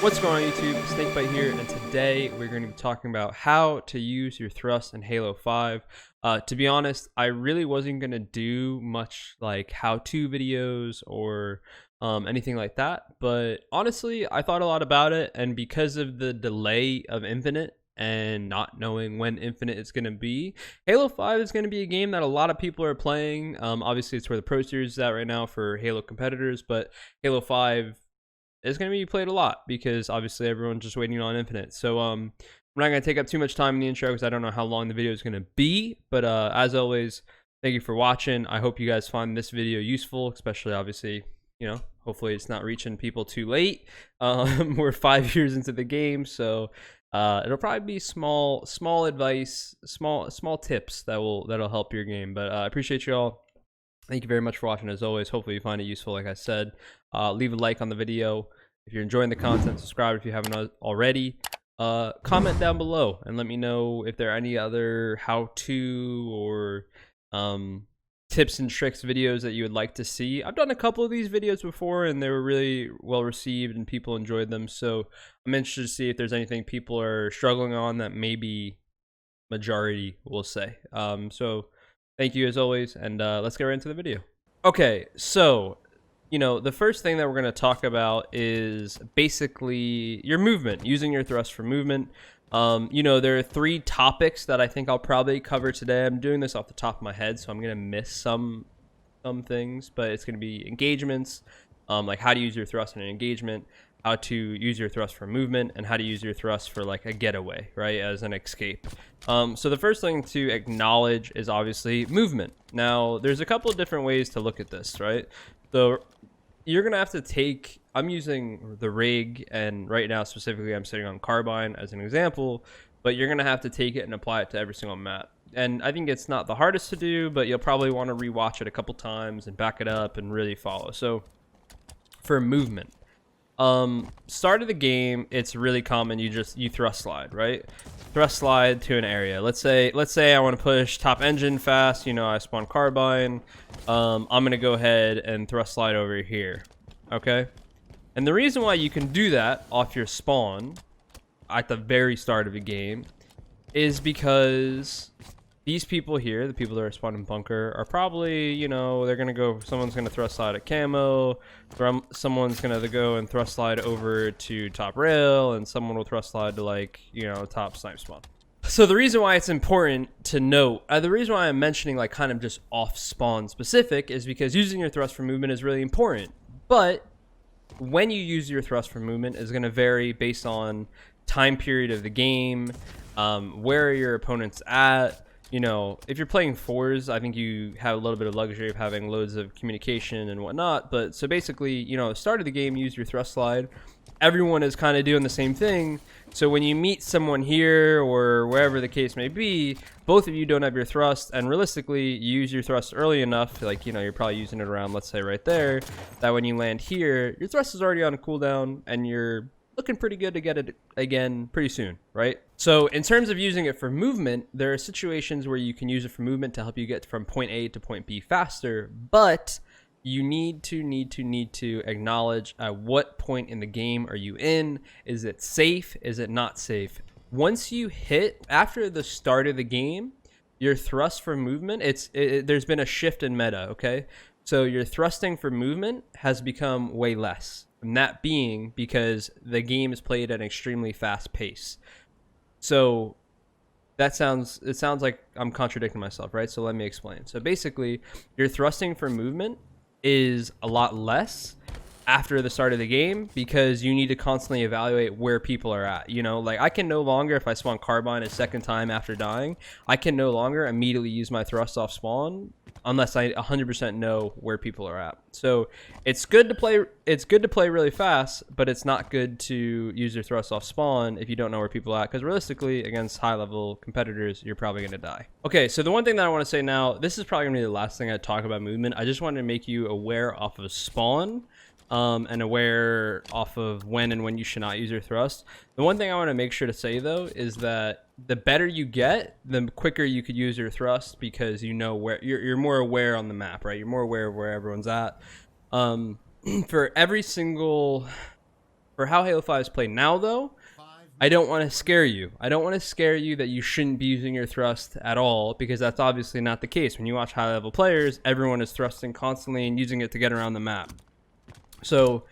What's going on YouTube? Snakebite here, and today we're going to be talking about how to use your thrust in Halo 5. To be honest, I really wasn't going to do much like how-to videos or anything like that, but honestly, I thought a lot about it, and because of the delay of Infinite and not knowing when Infinite is going to be, Halo 5 is going to be a game that a lot of people are playing. Obviously, it's where the Pro Series is at right now for Halo competitors, but Halo 5 is going to be played a lot because obviously everyone's just waiting on Infinite. So I'm not going to take up too much time in the intro because I don't know how long the video is going to be. But as always, thank you for watching. I hope you guys find this video useful, especially obviously, you know, hopefully it's not reaching people too late. We're 5 years into the game, so it'll probably be small advice, small tips that'll help your game. But I appreciate you all. Thank you very much for watching as always. Hopefully you find it useful. Like I said, leave a like on the video if you're enjoying the content. Subscribe if you haven't already. Comment down below and let me know if there are any other how-to or tips and tricks videos that you would like to see. I've done a couple of these videos before and they were really well received and people enjoyed them. So I'm interested to see if there's anything people are struggling on that maybe majority will say. So thank you as always, and let's get right into the video. Okay, so, you know, the first thing that we're going to talk about is basically your movement, using your thrust for movement. You know, there are 3 topics that I think I'll probably cover today. I'm doing this off the top of my head, so I'm going to miss some things, but it's going to be engagements, like how to use your thrust in an engagement, how to use your thrust for movement, and how to use your thrust for like a getaway, right, as an escape. So the first thing to acknowledge is obviously movement. Now, there's a couple of different ways to look at this, right? So you're gonna have to take, I'm using the rig, and right now specifically I'm sitting on Carbine as an example, but you're gonna have to take it and apply it to every single map. And I think it's not the hardest to do, but you'll probably want to rewatch it a couple times and back it up and really follow. So for movement, start of the game, it's really common you thrust slide, right? Thrust slide to an area. Let's say I want to push top engine fast, you know, I spawn Carbine. I'm gonna go ahead and thrust slide over here. Okay, and the reason why you can do that off your spawn at the very start of a game is because these people here, the people that are spawning bunker, are probably, you know, they're going to go, someone's going to thrust slide at camo, someone's going to go and thrust slide over to top rail, and someone will thrust slide to, like, you know, top snipe spawn. So the reason why it's important to note, the reason why I'm mentioning like kind of just off spawn specific is because using your thrust for movement is really important. But when you use your thrust for movement is going to vary based on time period of the game, where are your opponents at. You know, if you're playing 4s, I think you have a little bit of luxury of having loads of communication and whatnot. But so basically, you know, start of the game, use your thrust slide. Everyone is kind of doing the same thing. So when you meet someone here or wherever the case may be, both of you don't have your thrust, and realistically, you use your thrust early enough, like, you know, you're probably using it around, let's say right there, that when you land here, your thrust is already on a cooldown and you're looking pretty good to get it again pretty soon, right? So in terms of using it for movement, there are situations where you can use it for movement to help you get from point A to point B faster, but you need to acknowledge at what point in the game are you in? Is it safe? Is it not safe? Once you hit, after the start of the game, your thrust for movement, there's been a shift in meta, okay? So your thrusting for movement has become way less. And that being because the game is played at an extremely fast pace. So it sounds like I'm contradicting myself, right? So let me explain. So basically, your thrusting for movement is a lot less after the start of the game because you need to constantly evaluate where people are at. You know, like I can no longer, if I spawn Carbine a second time after dying, I can no longer immediately use my thrust off spawn unless I 100% know where people are at. So it's good to play really fast, but it's not good to use your thrust off spawn if you don't know where people are at, because realistically against high level competitors you're probably going to die. Okay, so the one thing that I want to say now, this is probably going to be the last thing I talk about movement. I just wanted to make you aware off of spawn and aware off of when you should not use your thrust. The one thing I want to make sure to say though is that the better you get, the quicker you could use your thrust, because you know where you're more aware on the map, right? You're more aware of where everyone's at. For every single For how Halo 5 is played now, though, I don't want to scare you. I don't want to scare you that you shouldn't be using your thrust at all, because that's obviously not the case. When you watch high-level players, everyone is thrusting constantly and using it to get around the map. So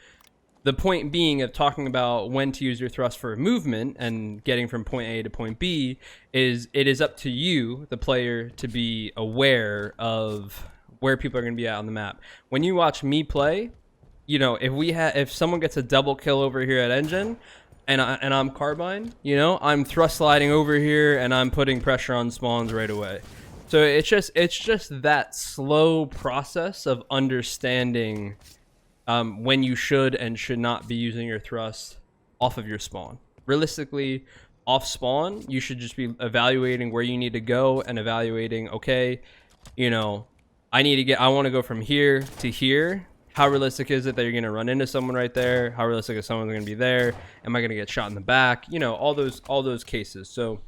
the point being of talking about when to use your thrust for movement and getting from point A to point B is it is up to you, the player, to be aware of where people are going to be at on the map. When you watch me play, you know, if someone gets a double kill over here at engine, and I'm carbine, you know, I'm thrust sliding over here and I'm putting pressure on spawns right away. So it's just that slow process of understanding when you should and should not be using your thrust off of your spawn. Realistically, off spawn, you should just be evaluating where you need to go and evaluating, okay, you know, I want to go from here to here. How realistic is it that you're going to run into someone right there? How realistic is someone going to be there? Am I going to get shot in the back? You know, all those cases. So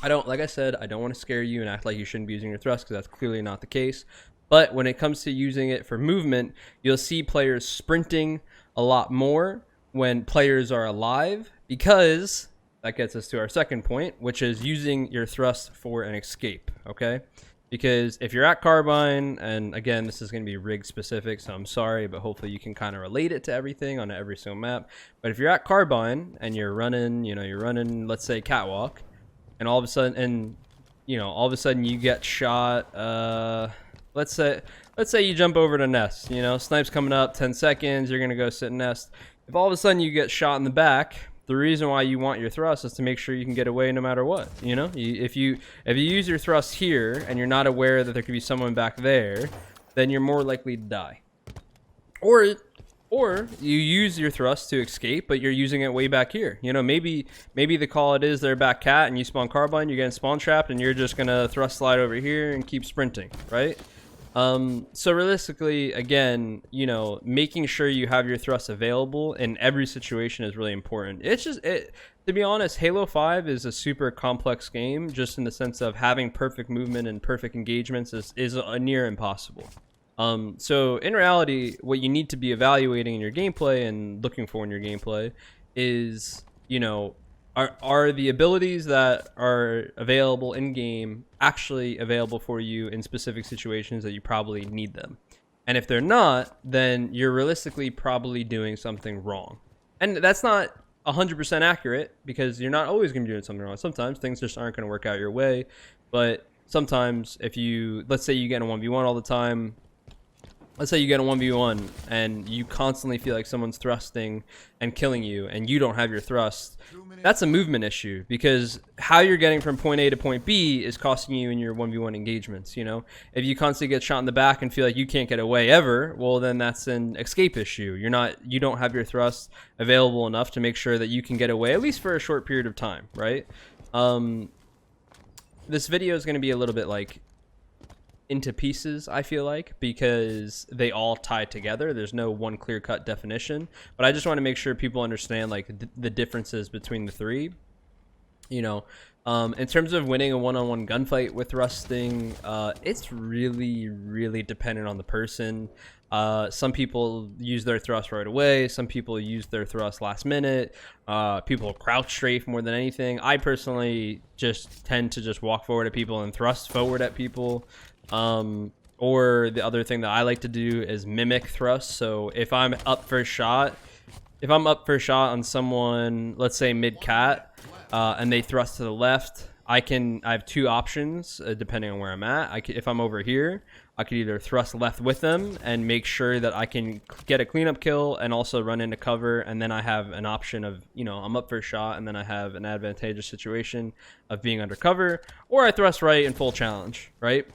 like I said, I don't want to scare you and act like you shouldn't be using your thrust, because that's clearly not the case. But when it comes to using it for movement, you'll see players sprinting a lot more when players are alive, because that gets us to our second point, which is using your thrust for an escape, okay? Because if you're at carbine, and again, this is going to be rig specific, so I'm sorry, but hopefully you can kind of relate it to everything on every single map. But if you're at carbine and you're running, let's say catwalk, and all of a sudden you get shot. Let's say you jump over to nest. You know, snipe's coming up, 10 seconds. You're gonna go sit in nest. If all of a sudden you get shot in the back, the reason why you want your thrust is to make sure you can get away no matter what. You know, if you use your thrust here and you're not aware that there could be someone back there, then you're more likely to die. Or you use your thrust to escape, but you're using it way back here. You know, maybe the call it is they're back cat and you spawn carbine, you're getting spawn trapped, and you're just gonna thrust slide over here and keep sprinting, right? So realistically, again, you know, making sure you have your thrust available in every situation is really important. To be honest, Halo 5 is a super complex game, just in the sense of having perfect movement and perfect engagements is a near impossible. So in reality, what you need to be evaluating in your gameplay and looking for in your gameplay is, you know, are the abilities that are available in game actually available for you in specific situations that you probably need them? And if they're not, then you're realistically probably doing something wrong. And that's not 100% accurate, because you're not always going to be doing something wrong. Sometimes things just aren't going to work out your way. But sometimes let's say you get in a 1v1 all the time. Let's say you get a 1v1 and you constantly feel like someone's thrusting and killing you and you don't have your thrust. That's a movement issue, because how you're getting from point A to point B is costing you in your 1v1 engagements. You know, if you constantly get shot in the back and feel like you can't get away ever, well, then that's an escape issue. You don't have your thrust available enough to make sure that you can get away, at least for a short period of time, right? This video is going to be a little bit like into pieces, I feel like, because they all tie together. There's no one clear-cut definition, but I just want to make sure people understand like the differences between the three. You know, in terms of winning a one-on-one gunfight with thrusting, it's really dependent on the person. Some people use their thrust right away. Some people use their thrust last minute. People crouch strafe more than anything. I personally just tend to just walk forward at people and thrust forward at people. Or the other thing that I like to do is mimic thrust. So if I'm up for a shot on someone, let's say mid cat, and they thrust to the left, I have two options depending on where I'm at. If I'm over here, I could either thrust left with them and make sure that I can get a cleanup kill and also run into cover, and then I have an option of, you know, I'm up for a shot and then I have an advantageous situation of being undercover, or I thrust right in full challenge, right?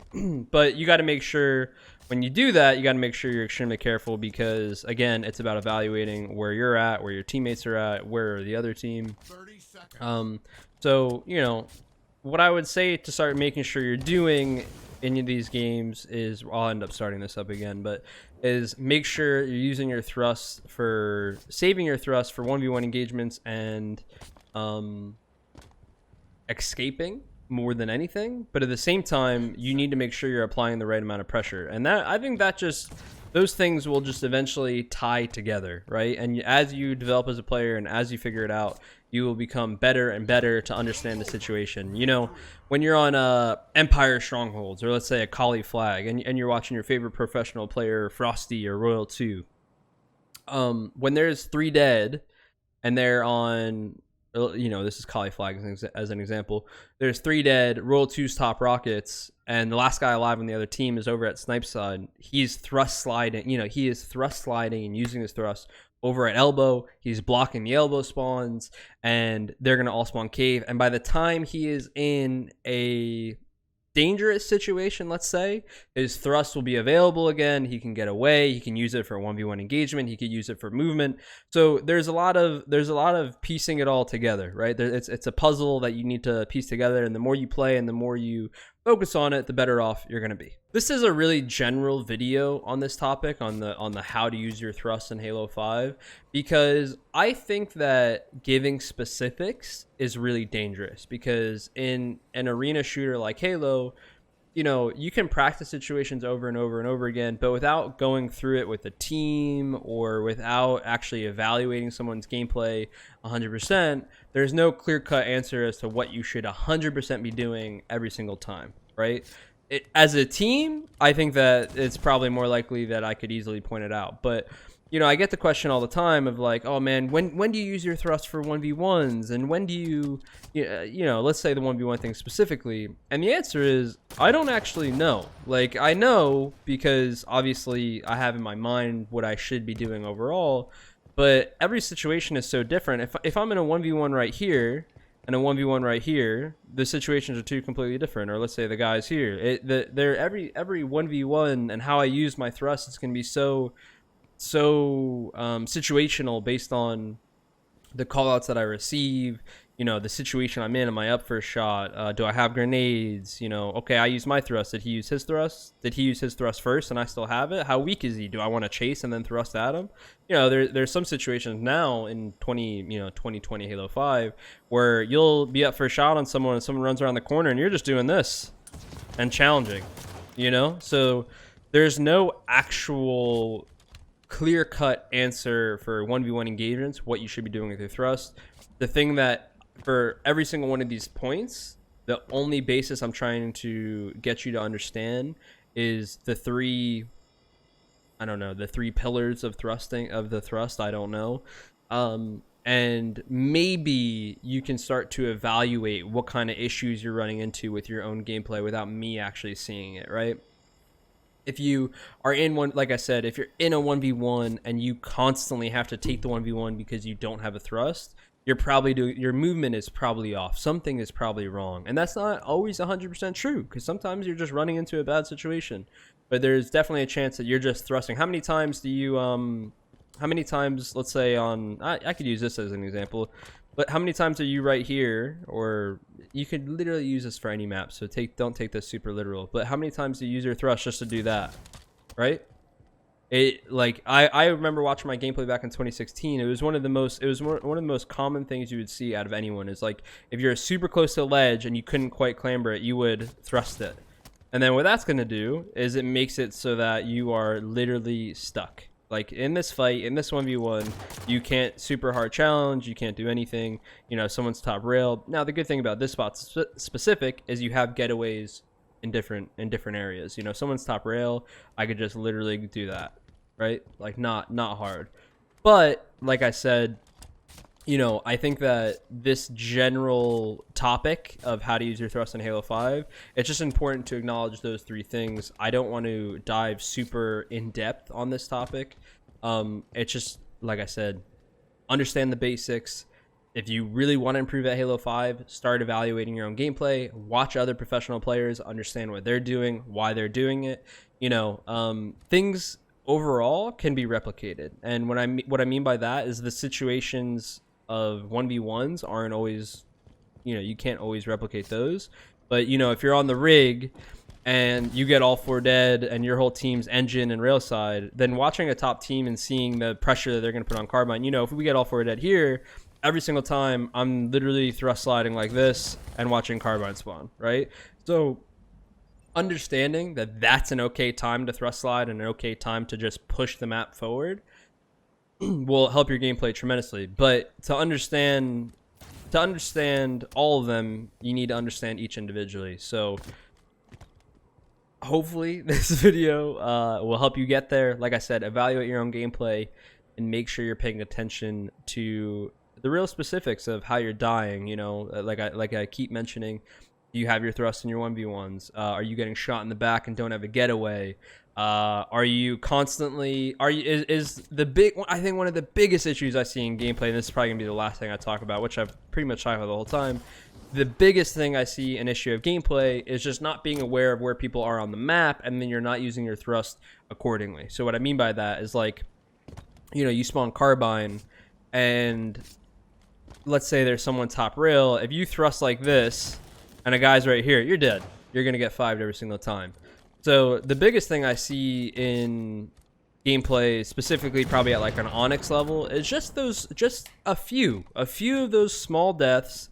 But you got to make sure when you do that, you got to make sure you're extremely careful, because again, it's about evaluating where you're at, where your teammates are at, where are the other team. 30 seconds. So, you know, what I would say to start making sure you're doing in these games is, I'll end up starting this up again, but is make sure you're using your thrust for saving your thrust for 1v1 engagements and escaping, more than anything, but at the same time you need to make sure you're applying the right amount of pressure, and that, I think that just, those things will just eventually tie together, right? And as you develop as a player and as you figure it out, you will become better and better to understand the situation. You know, when you're on Empire Strongholds, or let's say a Kali Flag, and you're watching your favorite professional player, Frosty or Royal 2, when there's 3 dead and they're on, you know, this is Kali Flag as an example. There's 3 dead, Royal 2's top rockets, and the last guy alive on the other team is over at Snipe side. He's thrust sliding, you know, he is thrust sliding and using his thrust over at elbow. He's blocking the elbow spawns, and they're going to all spawn cave. And by the time he is in a dangerous situation, let's say, his thrust will be available again. He can get away. He can use it for 1v1 engagement. He could use it for movement. So there's a lot of piecing it all together, right? It's a puzzle that you need to piece together, and the more you play and the more you focus on it, the better off you're going to be. This is a really general video on this topic, on the how to use your thrust in Halo 5, because I think that giving specifics is really dangerous, because in an arena shooter like Halo, you know, you can practice situations over and over and over again, but without going through it with a team or without actually evaluating someone's gameplay 100%, there's no clear-cut answer as to what you should 100% be doing every single time, right? As a team, I think that it's probably more likely that I could easily point it out, but you know, I get the question all the time of like, oh man, when do you use your thrust for 1v1s, and when do you know, let's say the 1v1 thing specifically, and the answer is I don't actually know. Like, I know because obviously I have in my mind what I should be doing overall, but every situation is so different. If I'm in a 1v1 right here and a 1v1 right here, the situations are two completely different. Or let's say the guys here, they're every 1v1, and how I use my thrust is going to be so situational based on the callouts that I receive, you know, the situation I'm in. Am I up for a shot? Do I have grenades? You know, okay, I use my thrust. Did he use his thrust? Did he use his thrust first and I still have it? How weak is he? Do I want to chase and then thrust at him? You know, there's some situations now in 2020 Halo 5 where you'll be up for a shot on someone and someone runs around the corner and you're just doing this and challenging, you know? So there's no actual clear-cut answer for 1v1 engagements, what you should be doing with your thrust. The thing that for every single one of these points, the only basis I'm trying to get you to understand is the three pillars of thrusting, of the thrust. I don't know. And maybe you can start to evaluate what kind of issues you're running into with your own gameplay without me actually seeing it, right? If you are in one, like I said, if you're in a 1v1 and you constantly have to take the 1v1 because you don't have a thrust, you're probably your movement is probably off. Something is probably wrong. And that's not always 100% true, because sometimes you're just running into a bad situation. But there's definitely a chance that you're just thrusting. How many times, let's say on, I could use this as an example, but how many times are you right here, or you could literally use this for any map, so don't take this super literal, but how many times do you use your thrust just to do that, right? I remember watching my gameplay back in 2016. It was one of the most common things you would see out of anyone is like, if you're super close to a ledge and you couldn't quite clamber it, you would thrust it. And then what that's going to do is it makes it so that you are literally stuck. Like in this fight, in this 1v1, you can't super hard challenge, you can't do anything, you know, someone's top rail. Now the good thing about this spot specific is you have getaways in different areas. You know, someone's top rail, I could just literally do that, right? Like not hard. But like I said, you know, I think that this general topic of how to use your thrust in Halo 5, it's just important to acknowledge those three things. I don't want to dive super in depth on this topic. It's just, like I said, understand the basics. If you really want to improve at Halo 5, start evaluating your own gameplay, watch other professional players, understand what they're doing, why they're doing it. You know, things overall can be replicated. And what I mean by that is the situations of 1v1s aren't always, you know, you can't always replicate those. But, you know, if you're on the rig and you get all 4 dead and your whole team's engine and rail side, then watching a top team and seeing the pressure that they're going to put on Carbine, you know, if we get all 4 dead here, every single time I'm literally thrust sliding like this and watching carbine spawn, right? So understanding that that's an okay time to thrust slide and an okay time to just push the map forward will help your gameplay tremendously. But to understand all of them, you need to understand each individually. So hopefully this video will help you get there. Like I said, evaluate your own gameplay and make sure you're paying attention to the real specifics of how you're dying. You know, like I keep mentioning, do you have your thrust in your 1v1s? Are you getting shot in the back and don't have a getaway? Are you constantly, is the big, I think one of the biggest issues I see in gameplay, and this is probably gonna be the last thing I talk about, which I've pretty much talked about the whole time. The biggest thing I see an issue of gameplay is just not being aware of where people are on the map, and then you're not using your thrust accordingly. So what I mean by that is, like, you know, you spawn carbine and let's say there's someone top rail. If you thrust like this and a guy's right here, you're dead. You're gonna get 5'd every single time. So the biggest thing I see in gameplay, specifically probably at like an Onyx level, is just a few of those small deaths.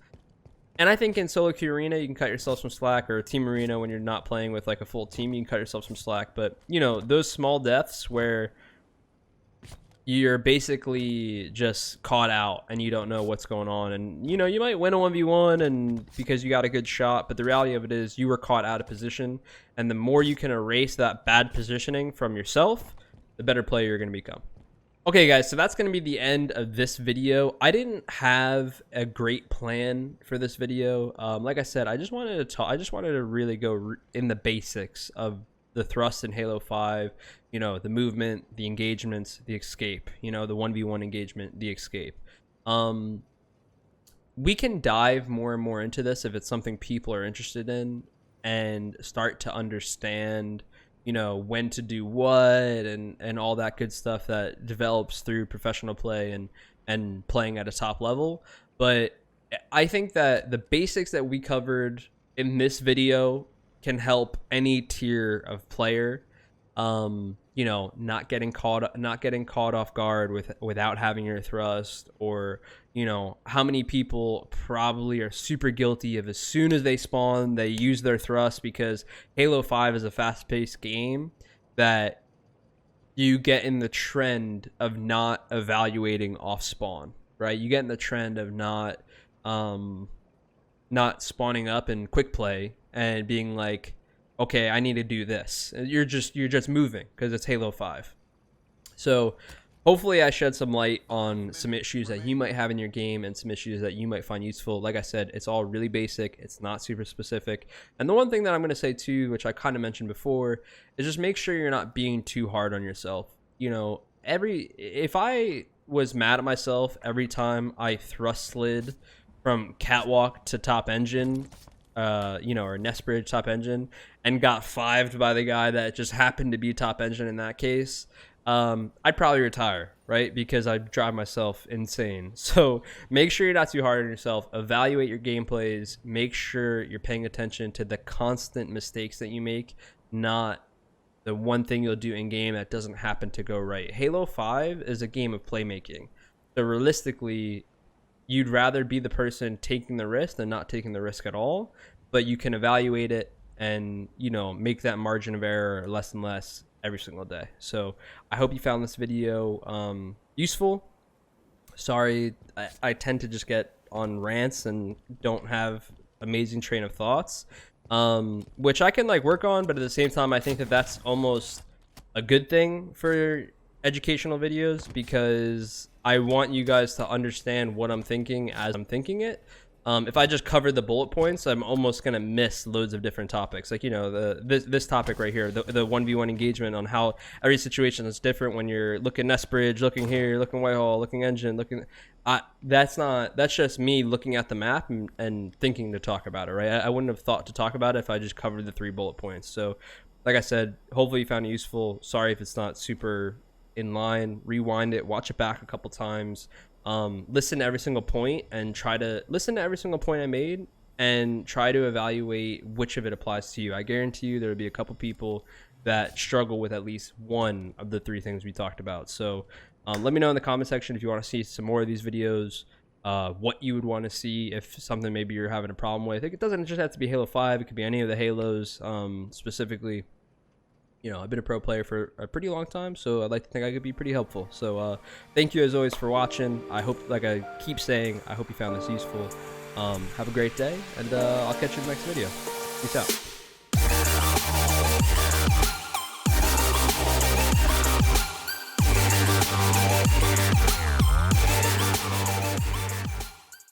And I think in solo queue arena, you can cut yourself some slack, or team arena when you're not playing with like a full team, you can cut yourself some slack. But you know, those small deaths where you're basically just caught out and you don't know what's going on, and you know, you might win a 1v1 and because you got a good shot, but the reality of it is you were caught out of position, and the more you can erase that bad positioning from yourself, the better player you're going to become. Okay guys, so that's going to be the end of this video. I didn't have a great plan for this video. Like I said, I just wanted to talk, I just wanted to really go in the basics of the thrust in Halo 5, you know, the movement, the engagements, the escape, you know, the 1v1 engagement, the escape. We can dive more and more into this if it's something people are interested in, and start to understand, you know, when to do what and all that good stuff that develops through professional play and playing at a top level. But I think that the basics that we covered in this video can help any tier of player, you know, not getting caught off guard without having your thrust, or you know, how many people probably are super guilty of as soon as they spawn they use their thrust, because Halo 5 is a fast-paced game that you get in the trend of not evaluating off spawn, right? You get in the trend of not spawning up in quick play and being like, okay, I need to do this. You're just moving because it's Halo 5. So hopefully I shed some light on some issues that you might have in your game and some issues that you might find useful. Like I said, it's all really basic. It's not super specific. And the one thing that I'm going to say too, which I kind of mentioned before, is just make sure you're not being too hard on yourself. You know, if I was mad at myself every time I thrust slid from catwalk to top engine, you know, or nest bridge top engine, and got 5'd by the guy that just happened to be top engine in that case, I'd probably retire, right? Because I drive myself insane. So make sure you're not too hard on yourself. Evaluate your gameplays. Make sure you're paying attention to the constant mistakes that you make, not the one thing you'll do in game that doesn't happen to go right. Halo 5 is a game of playmaking. So realistically, you'd rather be the person taking the risk than not taking the risk at all, but you can evaluate it and, you know, make that margin of error less and less every single day. So I hope you found this video useful. Sorry, I tend to just get on rants and don't have amazing train of thoughts, which I can like work on, but at the same time I think that that's almost a good thing for educational videos, because I want you guys to understand what I'm thinking as I'm thinking it. If I just cover the bullet points, I'm almost gonna miss loads of different topics. Like, you know, this topic right here, the 1v1 engagement, on how every situation is different when you're looking nest bridge, looking here, looking Whitehall, looking engine, looking. That's just me looking at the map and thinking to talk about it, right? I wouldn't have thought to talk about it if I just covered the 3 bullet points. So, like I said, hopefully you found it useful. Sorry if it's not super in line. Rewind it, watch it back a couple times. Listen to every single point and try to listen to every single point I made and try to evaluate which of it applies to you. I guarantee you there will be a couple people that struggle with at least one of the 3 things we talked about. So let me know in the comment section if you want to see some more of these videos. what you would want to see if something maybe you're having a problem with. It doesn't just have to be Halo 5. It could be any of the Halos. Specifically, you know, I've been a pro player for a pretty long time, so I'd like to think I could be pretty helpful. So thank you as always for watching. I hope, like I keep saying, I hope you found this useful. Have a great day, and I'll catch you in the next video. Peace out.